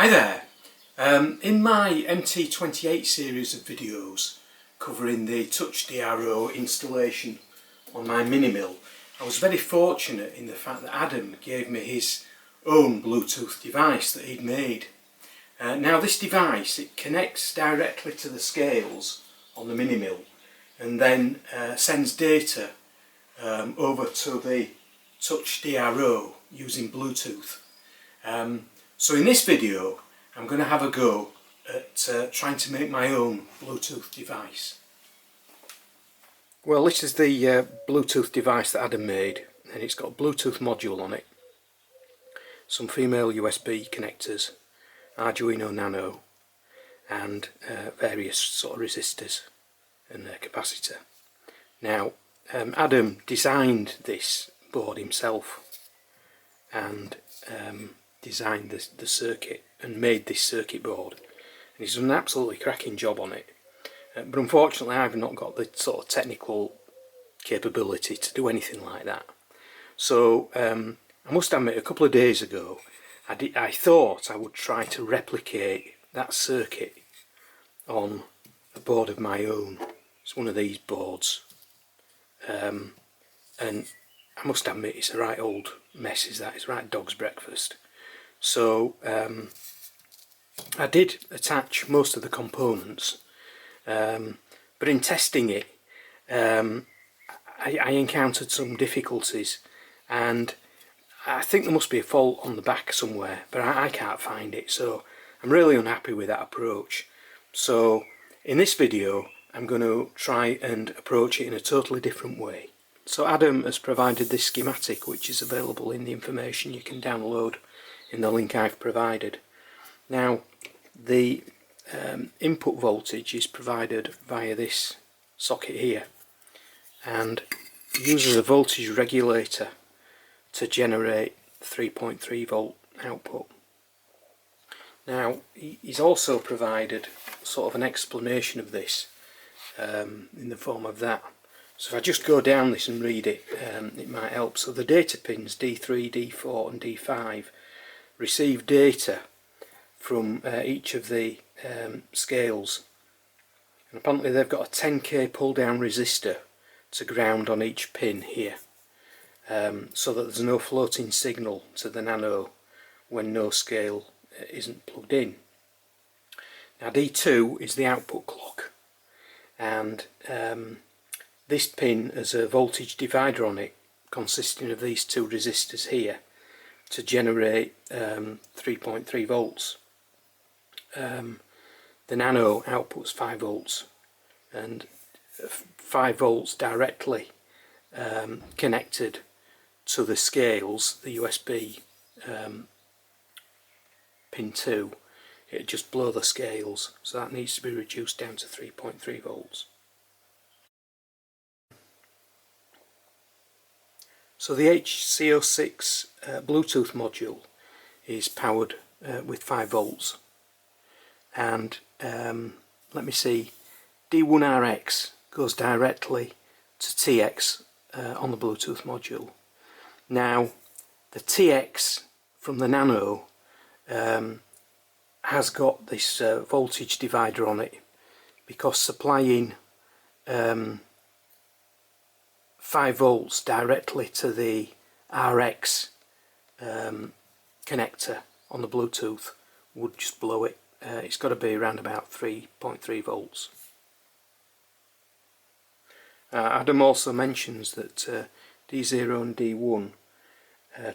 Hi there! In my MT28 series of videos covering the TouchDRO installation on my mini mill, I was very fortunate in the fact that Adam gave me his own Bluetooth device that he'd made. Now this device, it connects directly to the scales on the mini mill and then sends data over to the TouchDRO using Bluetooth. So in this video I'm going to have a go at trying to make my own Bluetooth device. Well, this is the Bluetooth device that Adam made, and it's got a Bluetooth module on it, some female USB connectors, Arduino Nano, and various sort of resistors and a capacitor. Now Adam designed this board himself and designed the circuit and made this circuit board, and he's done an absolutely cracking job on it, but unfortunately I've not got the sort of technical capability to do anything like that. So I must admit, a couple of days ago I thought I would try to replicate that circuit on a board of my own. It's one of these boards, and I must admit it's a right old mess, is that. It's right dog's breakfast. So I did attach most of the components, but in testing it I encountered some difficulties, and I think there must be a fault on the back somewhere, but I can't find it, so I'm really unhappy with that approach. So in this video I'm going to try and approach it in a totally different way. So Adam has provided this schematic, which is available in the information you can download in the link I've provided. Now the input voltage is provided via this socket here, and uses a voltage regulator to generate 3.3 volt output. Now he's also provided sort of an explanation of this in the form of that. So if I just go down this and read it, it might help. So the data pins D3, D4 and D5 receive data from each of the scales, and apparently they've got a 10k pull down resistor to ground on each pin here, so that there's no floating signal to the nano when no scale isn't plugged in. Now D2 is the output clock, and this pin has a voltage divider on it consisting of these two resistors here to generate 3.3 volts. The nano outputs 5 volts, and 5 volts directly connected to the scales, the USB pin 2, it just blow the scales, so that needs to be reduced down to 3.3 volts. So the HC06 Bluetooth module is powered with 5 volts, and let me see, D1RX goes directly to TX on the Bluetooth module. Now the TX from the Nano has got this voltage divider on it, because supplying 5 volts directly to the RX connector on the Bluetooth would just blow it. It's got to be around about 3.3 volts. Adam also mentions that D0 and D1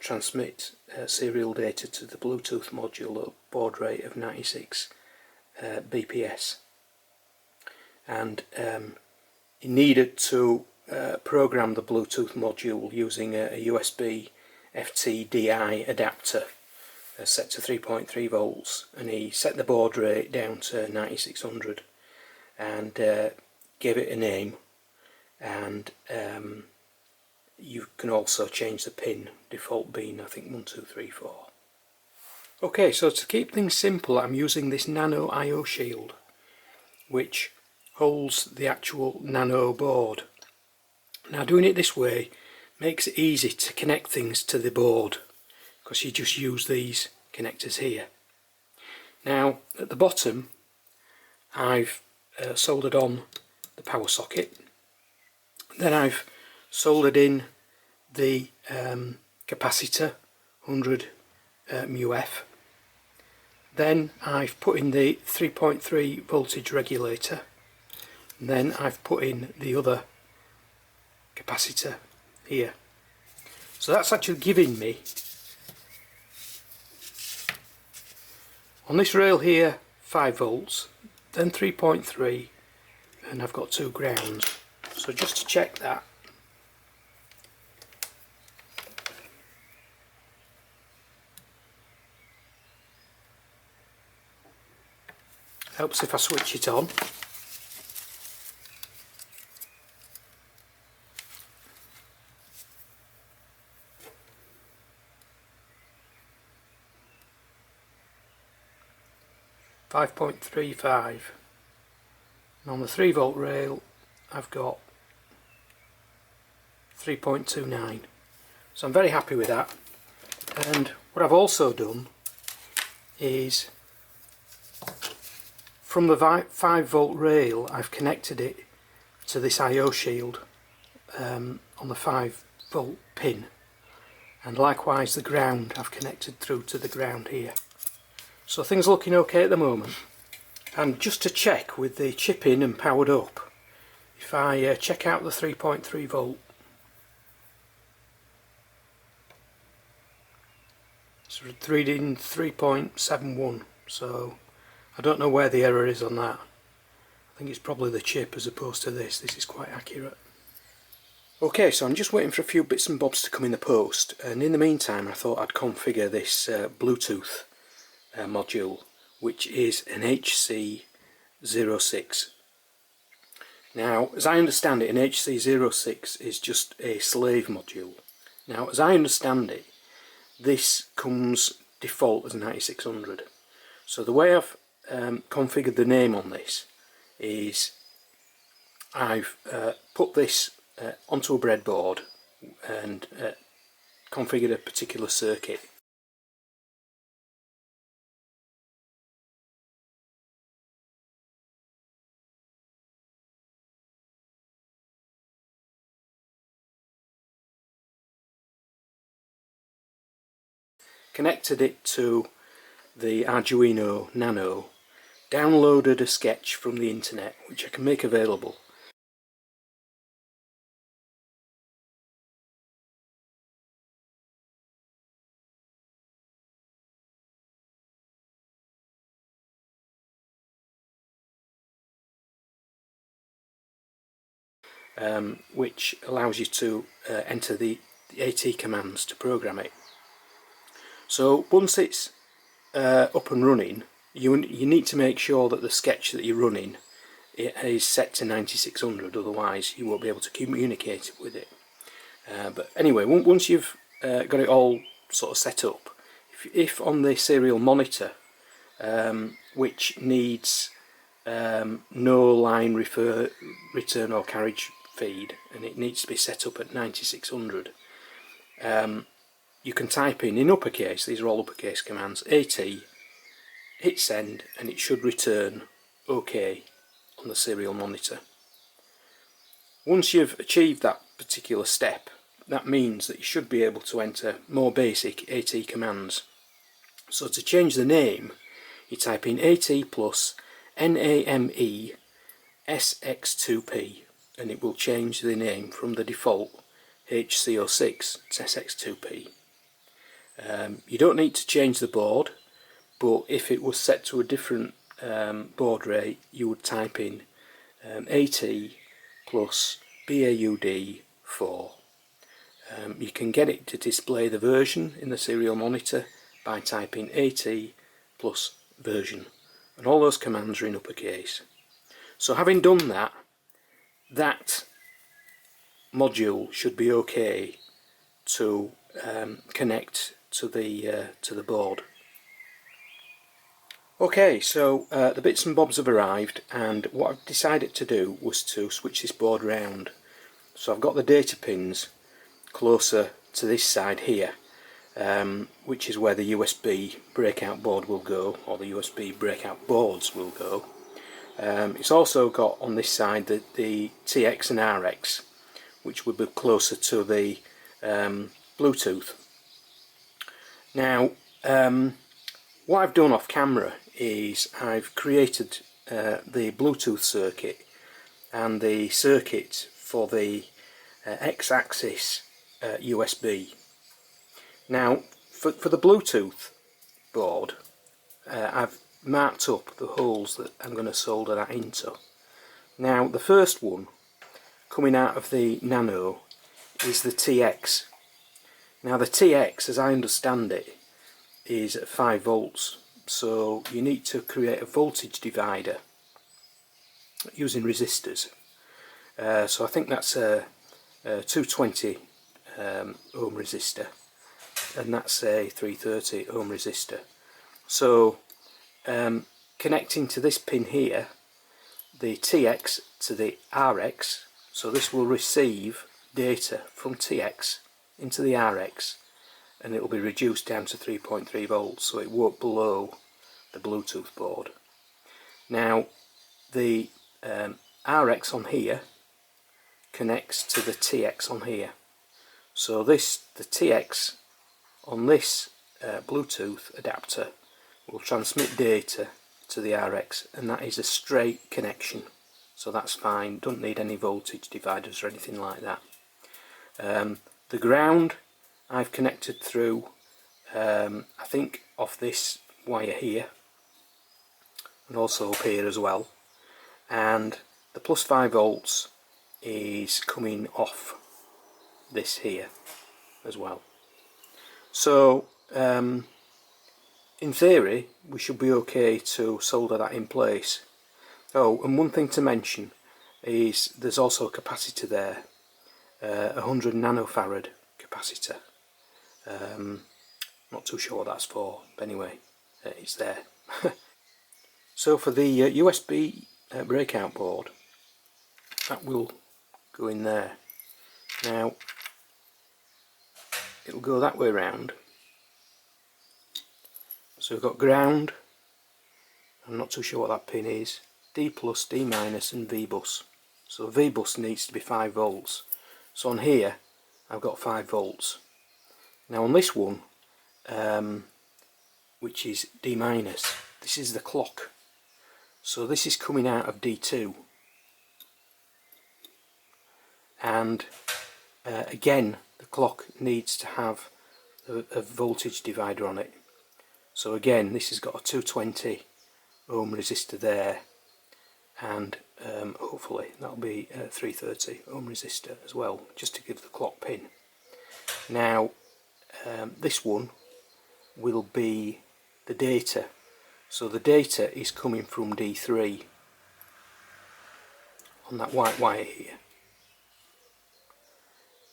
transmit serial data to the Bluetooth module at a baud rate of 96 bps, and he needed to program the Bluetooth module using a USB FTDI adapter set to 3.3 volts, and he set the baud rate down to 9600 and gave it a name, and you can also change the pin, default being I think 1, 2, 3, 4. Okay, so to keep things simple I'm using this Nano IO shield, which holds the actual Nano board. Now doing it this way makes it easy to connect things to the board, because you just use these connectors here. Now at the bottom I've soldered on the power socket, then I've soldered in the capacitor 100 μF, then I've put in the 3.3 voltage regulator, and then I've put in the other capacitor here. So that's actually giving me, on this rail here, 5 volts, then 3.3, and I've got 2 grounds. So just to check that, helps if I switch it on. .35, and on the 3 volt rail I've got 3.29, so I'm very happy with that. And what I've also done is, from the 5 volt rail I've connected it to this IO shield on the 5 volt pin, and likewise the ground I've connected through to the ground here. So things are looking okay at the moment. And just to check with the chip in and powered up, if I check out the 3.3 volt, it's reading 3.71, so I don't know where the error is on that. I think it's probably the chip as opposed to this. This is quite accurate. Okay, so I'm just waiting for a few bits and bobs to come in the post, and in the meantime I thought I'd configure this Bluetooth module, which is an HC06. Now, as I understand it, an HC06 is just a slave module. Now, as I understand it, this comes default as 9600. So the way I've configured the name on this is I've put this onto a breadboard and configured a particular circuit. Connected it to the Arduino Nano, downloaded a sketch from the internet which I can make available, which allows you to enter the AT commands to program it. So once it's up and running, you need to make sure that the sketch that you're running is set to 9600, otherwise you won't be able to communicate with it. But anyway, once you've got it all sort of set up, if on the serial monitor, which needs no line return or carriage feed, and it needs to be set up at 9600, you can type in uppercase, these are all uppercase commands, AT, hit send, and it should return OK on the serial monitor. Once you've achieved that particular step, that means that you should be able to enter more basic AT commands. So to change the name, you type in AT plus NAME SX2P, and it will change the name from the default HC06 to SX2P. You don't need to change the board, but if it was set to a different baud rate, you would type in AT plus BAUD 4. You can get it to display the version in the serial monitor by typing AT plus version, and all those commands are in uppercase. So having done that, that module should be okay to connect to the board. Okay, so the bits and bobs have arrived, and what I've decided to do was to switch this board round. So I've got the data pins closer to this side here, which is where the USB breakout board will go, or the USB breakout boards will go. It's also got on this side the TX and RX, which would be closer to the Bluetooth. Now, what I've done off camera is I've created the Bluetooth circuit and the circuit for the X-axis USB. Now, for the Bluetooth board, I've marked up the holes that I'm going to solder that into. Now, the first one coming out of the Nano is the TX. Now, the TX, as I understand it, is at 5 volts, so you need to create a voltage divider using resistors. So I think that's a 220 ohm resistor, and that's a 330 ohm resistor. So connecting to this pin here, the TX to the RX, so this will receive data from TX into the RX, and it will be reduced down to 3.3 volts, so it won't blow the Bluetooth board. Now, the RX on here connects to the TX on here, so the TX on this Bluetooth adapter will transmit data to the RX, and that is a straight connection, so that's fine, don't need any voltage dividers or anything like that. The ground I've connected through, I think off this wire here, and also up here as well, and the plus 5 volts is coming off this here as well. So in theory we should be okay to solder that in place. Oh, and one thing to mention is there's also a capacitor there, 100 nanofarad capacitor. Not too sure what that's for, but anyway, it's there. So for the USB breakout board, that will go in there. Now, it'll go that way round. So we've got ground, I'm not too sure what that pin is, D plus, D minus and V bus. So V bus needs to be 5 volts. So on here I've got 5 volts. Now on this one, which is D minus, this is the clock. So this is coming out of D2. And again, the clock needs to have a voltage divider on it. So again, this has got a 220 ohm resistor there, and hopefully that'll be a 330 ohm resistor as well, just to give the clock pin. Now this one will be the data, so the data is coming from D3 on that white wire here,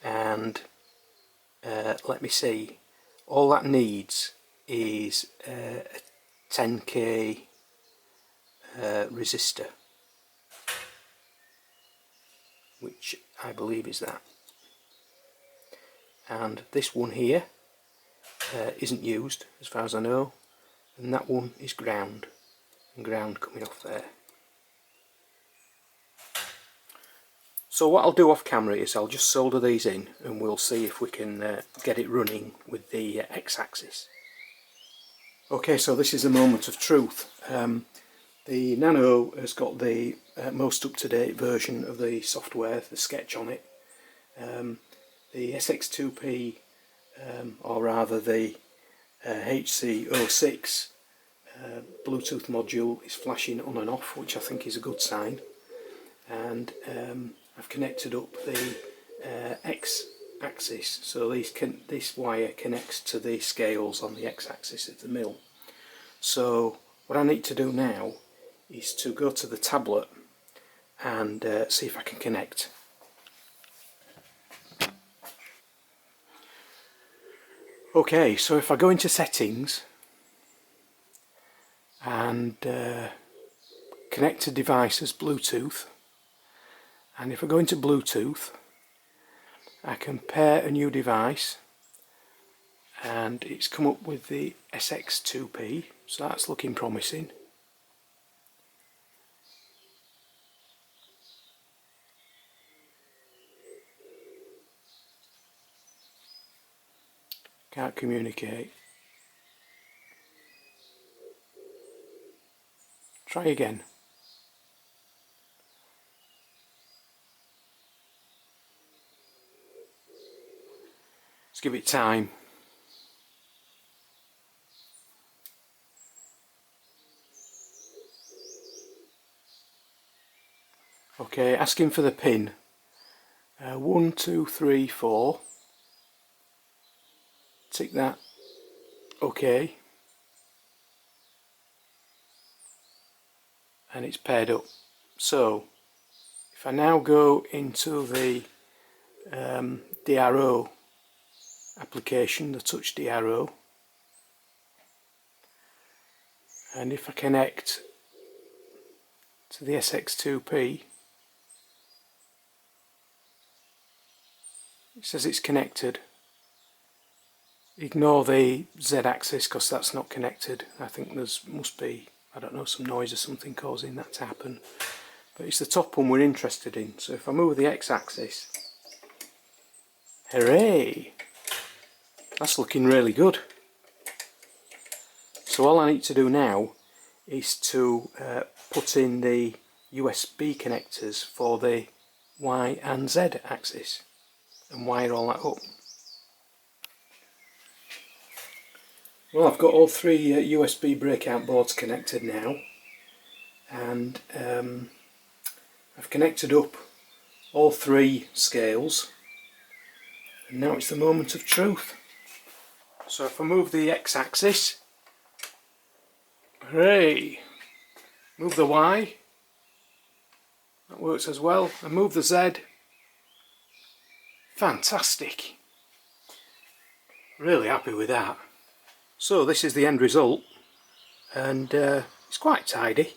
and let me see, all that needs is a 10k resistor, which I believe is that. And this one here isn't used as far as I know, and that one is ground, and ground coming off there. So what I'll do off camera is I'll just solder these in, and we'll see if we can get it running with the X-axis. Okay, so this is a moment of truth. The Nano has got the most up-to-date version of the software, the sketch on it. The SX2P, or rather the HC06 Bluetooth module is flashing on and off, which I think is a good sign. And I've connected up the X-axis, so this wire connects to the scales on the X-axis of the mill. So what I need to do now is to go to the tablet and see if I can connect. Okay, so if I go into settings and connect to devices Bluetooth, and if I go into Bluetooth I can pair a new device, and it's come up with the SX2P, so that's looking promising. Can't communicate. Try again. Let's give it time. Okay, asking for the pin. 1, 2, 3, 4. Tick that. Okay. And it's paired up. So if I now go into the DRO application, the TouchDRO, and if I connect to the SX2P, it says it's connected. Ignore the Z axis because that's not connected. I think must be, I don't know, some noise or something causing that to happen. But it's the top one we're interested in. So if I move the X axis, hooray! That's looking really good. So all I need to do now is to put in the USB connectors for the Y and Z axis and wire all that up. Well, I've got all three USB breakout boards connected now, and I've connected up all three scales, and now it's the moment of truth. So if I move the X axis, hooray! Move the Y, that works as well, and move the Z, fantastic! Really happy with that. So this is the end result, and it's quite tidy.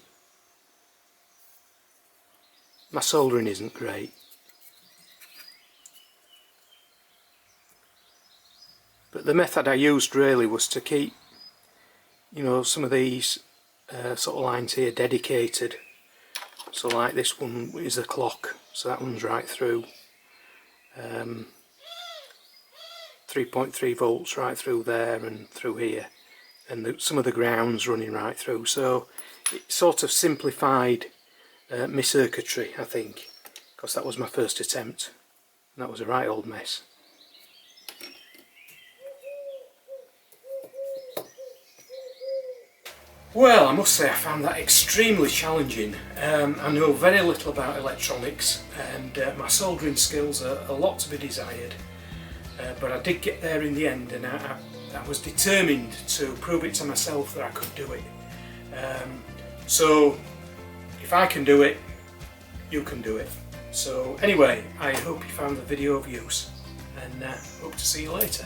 My soldering isn't great, but the method I used really was to keep, you know, some of these sort of lines here dedicated. So like this one is a clock, so that one's right through. 3.3 volts right through there and through here, and some of the grounds running right through, so it sort of simplified my circuitry, I think, because that was my first attempt and that was a right old mess. Well, I must say I found that extremely challenging. I know very little about electronics, and my soldering skills are a lot to be desired. But I did get there in the end, and I was determined to prove it to myself that I could do it. So if I can do it, you can do it. So anyway, I hope you found the video of use, and hope to see you later.